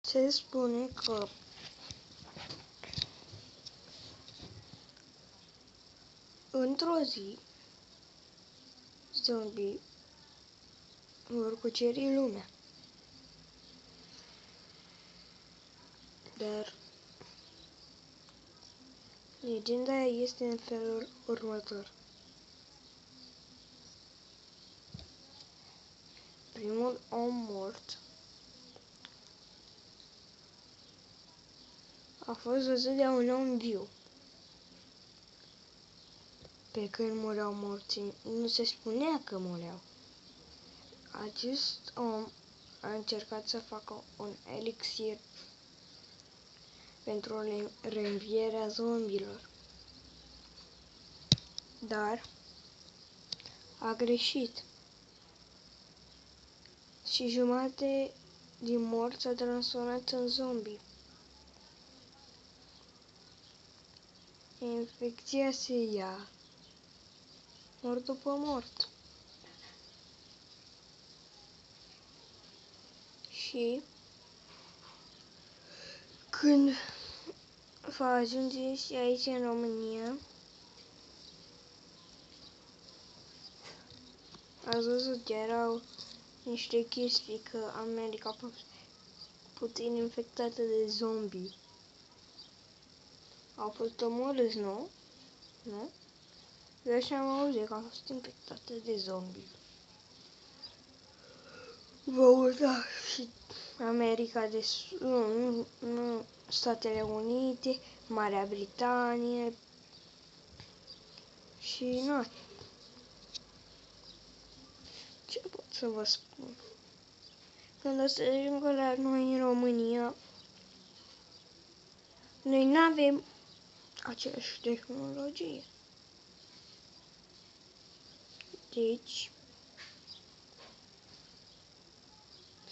Se spune că într-o zi zombii vor cuceri lumea. Dar legenda este în felul următor. Primul om mort a fost văzut de un om viu. Pe când mureau morții, nu se spunea că mureau. Acest om a încercat să facă un elixir pentru reînvierea zombilor. Dar a greșit. Și jumate din morți s-a transformat în zombi. Infecția se ia mort după mort. Și când va ajunge și aici în România, ați văzut că erau niște chestii că America a fost puțin infectată de zombi. Au fost omorâți, nu? Nu? Eu așa am auzit că a fost infectată de zombi. Vă uita și America de Sud, nu, Statele Unite, Marea Britanie și nu. Ce pot să vă spun? Când o să ajungă la noi în România, noi nu avem aceeași tehnologie. Deci,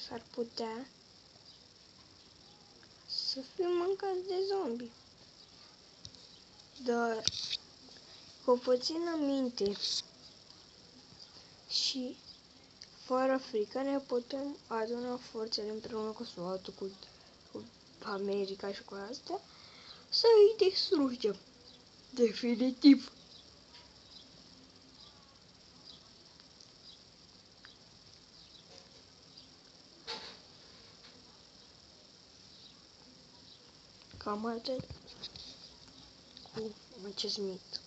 s-ar putea să fim mâncați de zombi. Dar, cu puțină minte și fără frică ne putem aduna forțele împreună cu SWAT-ul, cu America și cu astea, să îi distrugem. Definitiv. Cam atât cu acest mit.